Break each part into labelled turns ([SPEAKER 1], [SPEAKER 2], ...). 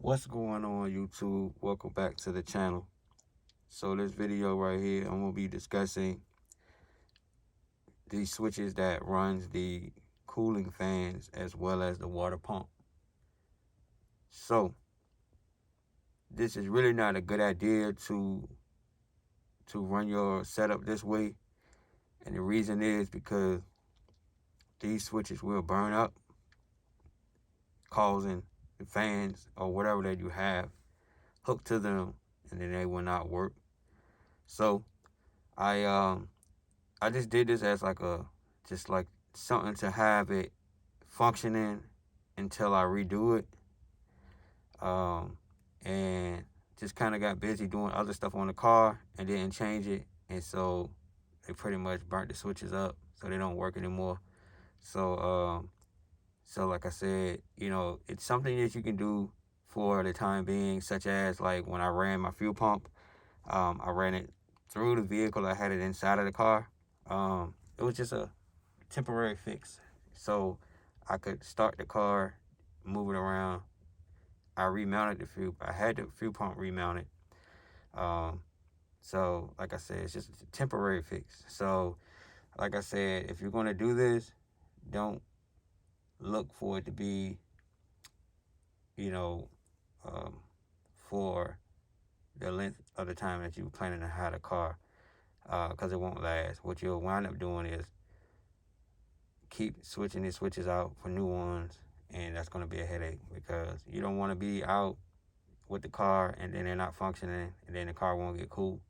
[SPEAKER 1] What's going on, YouTube? Welcome back to the channel. So this video right here, I'm going to be discussing these switches that runs the cooling fans as well as the water pump. So this is really not a good idea to run your setup this way. And the reason is because these switches will burn up, causing the fans or whatever that you have hooked to them, and then they will not work. So I just did this as just like something to have it functioning until I redo it. And just kind of got busy doing other stuff on the car and didn't change it. And so they pretty much burnt the switches up, so they don't work anymore. So like I said, it's something that you can do for the time being, such as like when I ran my fuel pump, I ran it through the vehicle. I had it inside of the car. It was just a temporary fix, so I could start the car, move it around. I remounted the fuel. I had the fuel pump remounted. Um, so like I said, it's just a temporary fix. So like I said, if you're gonna do this, don't look for it to be, you know, um, for the length of the time that you're planning to have the car, because it won't last. What you'll wind up doing is keep switching these switches out for new ones, and that's going to be a headache because you don't want to be out with the car and then they're not functioning and then the car won't get cool.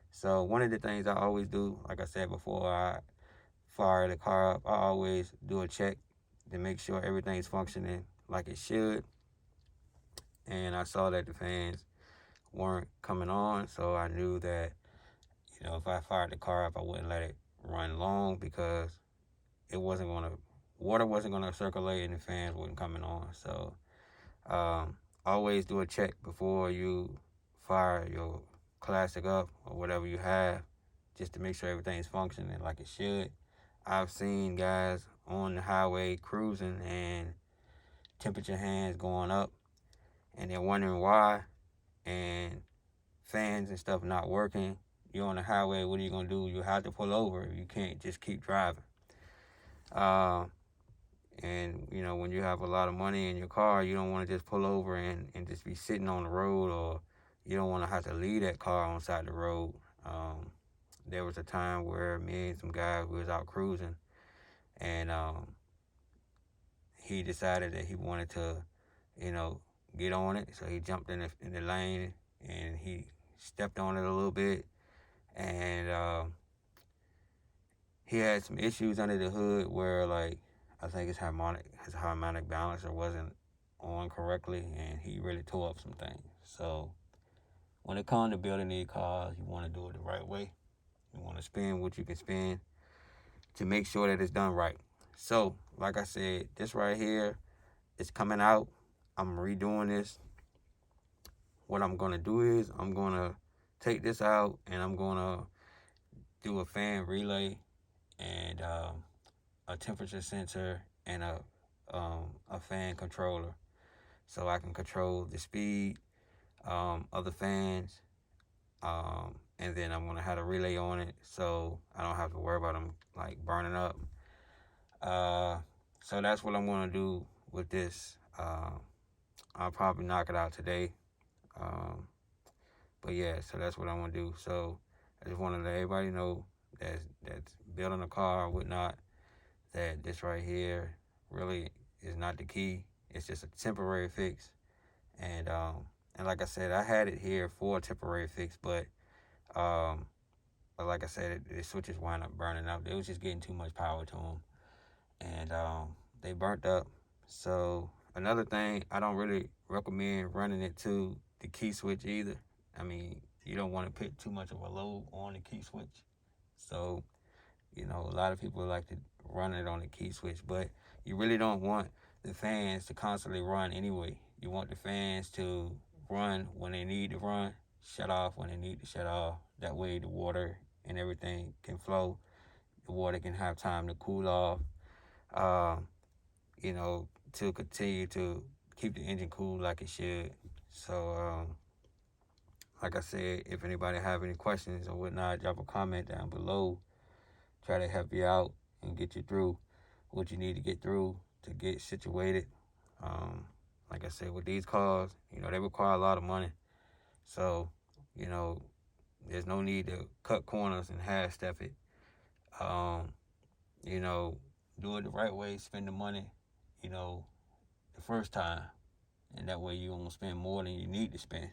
[SPEAKER 1] So one of the things I always do, like I said before I fire the car up, I always do a check to make sure everything's functioning like it should. And I saw that the fans weren't coming on, so I knew that, if I fired the car up, I wouldn't let it run long because water wasn't gonna circulate and the fans wasn't coming on. So always do a check before you fire your classic up or whatever you have, just to make sure everything's functioning like it should. I've seen guys on the highway cruising and temperature hands going up, and they're wondering why, and fans and stuff not working. You're on the highway, what are you gonna do? You have to pull over. You can't just keep driving. And when you have a lot of money in your car, you don't want to just pull over and just be sitting on the road, or you don't want to have to leave that car on the side of the road. There was a time where me and some guy, we was out cruising, and he decided that he wanted to, get on it. So he jumped in the lane and he stepped on it a little bit, and he had some issues under the hood where, like, I think his harmonic balancer wasn't on correctly, and he really tore up some things. So when it comes to building these cars, you want to do it the right way. You want to spend what you can spend to make sure that it's done right. So, like I said, this right here is coming out. I'm redoing this. What I'm going to do is I'm going to take this out and I'm going to do a fan relay and a temperature sensor and a fan controller, so I can control the speed of the fans. And then I'm gonna have a relay on it, so I don't have to worry about them like burning up. So that's what I'm gonna do with this. I'll probably knock it out today. But yeah, so that's what I'm gonna do. So I just want to let everybody know that's building a car or whatnot, that this right here really is not the key. It's just a temporary fix. And like I said, I had it here for a temporary fix, but like I said, the switches wound up burning out. It was just getting too much power to them, and they burnt up. So another thing, I don't really recommend running it to the key switch either. I mean, you don't want to put too much of a load on the key switch. So a lot of people like to run it on the key switch, but you really don't want the fans to constantly run anyway. You want the fans to run when they need to run, shut off when they need to shut off. That way the water and everything can flow. The water can have time to cool off, uh, to continue to keep the engine cool like it should. So, like I said, if anybody have any questions or whatnot, drop a comment down below. Try to help you out and get you through what you need to get through to get situated. Um, like I said, with these cars, they require a lot of money. So, you know, there's no need to cut corners and half step it. Um, you know, do it the right way, spend the money, you know, the first time. And that way you won't spend more than you need to spend.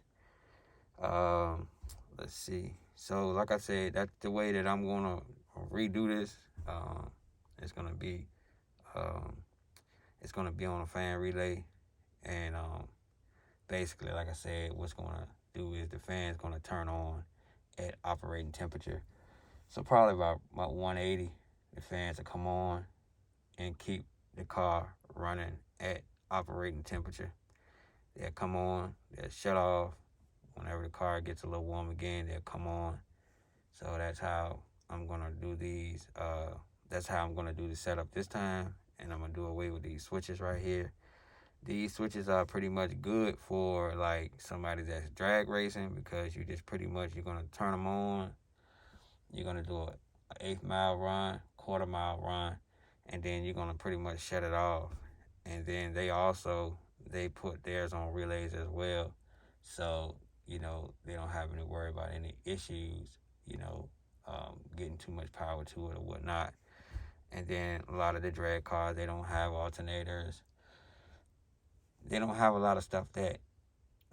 [SPEAKER 1] Um, let's see. So, like I said, that's the way that I'm gonna redo this. It's gonna be, um, it's gonna be on a fan relay, and basically, like I said, what's gonna do is the fan's gonna turn on at operating temperature. So probably about 180, the fans will come on and keep the car running at operating temperature. They'll come on, they'll shut off. Whenever the car gets a little warm again, they'll come on. So that's how I'm gonna do these. That's how I'm gonna do the setup this time, and I'm gonna do away with these switches right here. These switches are pretty much good for like somebody that's drag racing because you're gonna turn them on. You're gonna do an 8th mile run, quarter-mile run, and then you're gonna pretty much shut it off. And then they put theirs on relays as well, so they don't have any worry about any issues. You know, getting too much power to it or whatnot. And then a lot of the drag cars, they don't have alternators. They don't have a lot of stuff that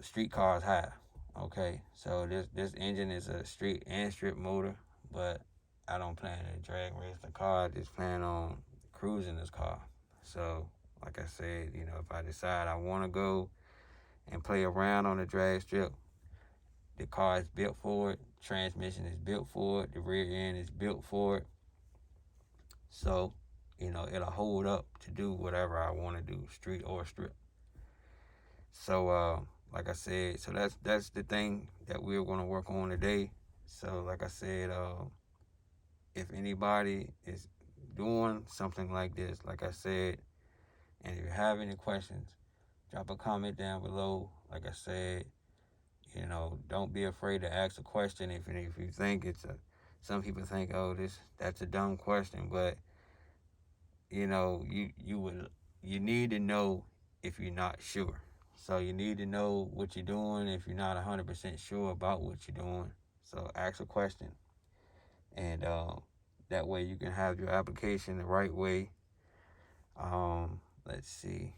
[SPEAKER 1] street cars have. Okay, so this engine is a street and strip motor, but I don't plan to drag race the car. I just plan on cruising this car. So, like I said, if I decide I want to go and play around on the drag strip, the car is built for it. Transmission is built for it. The rear end is built for it. So, it'll hold up to do whatever I want to do, street or strip. So, like I said, so that's the thing that we're going to work on today. So, like I said, if anybody is doing something like this, like I said, and if you have any questions, drop a comment down below. Like I said, don't be afraid to ask a question. If you think some people think, oh, that's a dumb question, but you need to know if you're not sure. So you need to know what you're doing if you're not 100% sure about what you're doing. So ask a question, and that way you can have your application the right way. Let's see.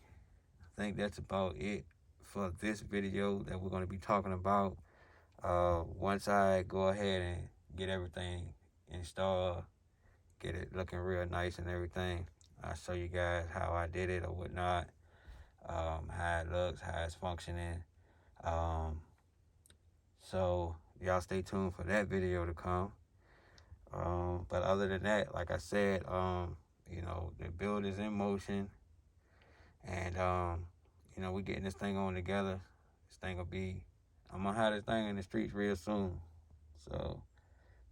[SPEAKER 1] I think that's about it for this video that we're going to be talking about. Once I go ahead and get everything installed, get it looking real nice and everything, I'll show you guys how I did it or whatnot, how it looks, how it's functioning. So y'all stay tuned for that video to come. But other than that, like I said, the build is in motion, and we getting this thing on together. This thing I'm gonna have this thing in the streets real soon. So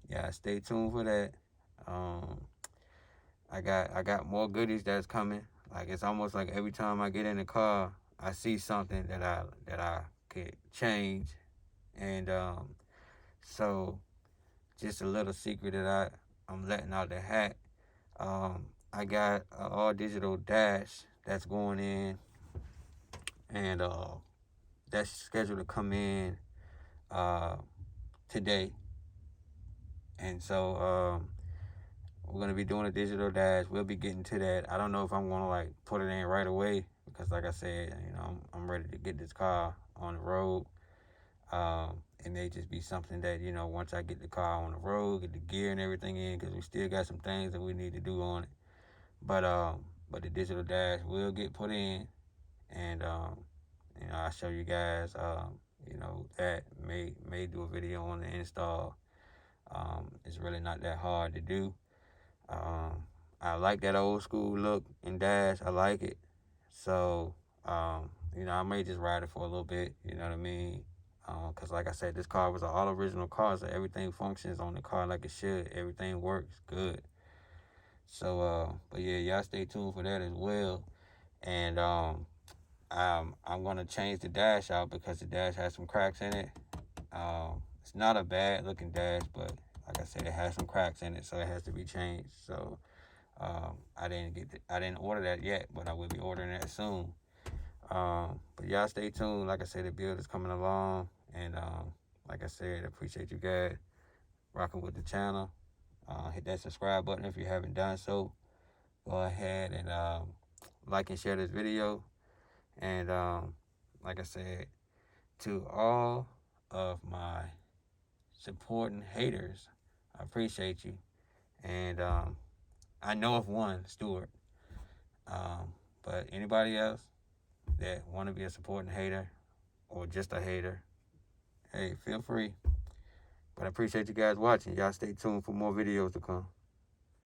[SPEAKER 1] yeah, stay tuned for that. I got more goodies that's coming. Like it's almost like every time I get in the car, I see something that I could change, and so just a little secret that I'm letting out the hat. I got an all digital dash that's going in, and that's scheduled to come in today. And so we're gonna be doing a digital dash. We'll be getting to that. I don't know if I'm gonna like put it in right away because, like I said, I'm ready to get this car on the road. It may just be something that once I get the car on the road, get the gear and everything in, because we still got some things that we need to do on it. But the digital dash will get put in, and I'll show you guys. That may do a video on the install. It's really not that hard to do. I like that old school look in dash. I like it. So I may just ride it for a little bit. You know what I mean? Because like I said, this car was an all original car, so everything functions on the car like it should. Everything works good. So, but yeah, y'all stay tuned for that as well. And I'm gonna change the dash out because the dash has some cracks in it. It's not a bad looking dash, but like I said, it has some cracks in it, so it has to be changed. So I didn't order that yet, but I will be ordering that soon. But y'all stay tuned. Like I said, the build is coming along, and like I said, I appreciate you guys rocking with the channel. Hit that subscribe button if you haven't done so. Go ahead and like and share this video. And like I said, to all of my supporting haters, I appreciate you. And I know of one, Stuart. But anybody else that want to be a supporting hater or just a hater, hey, feel free. But I appreciate you guys watching. Y'all stay tuned for more videos to come.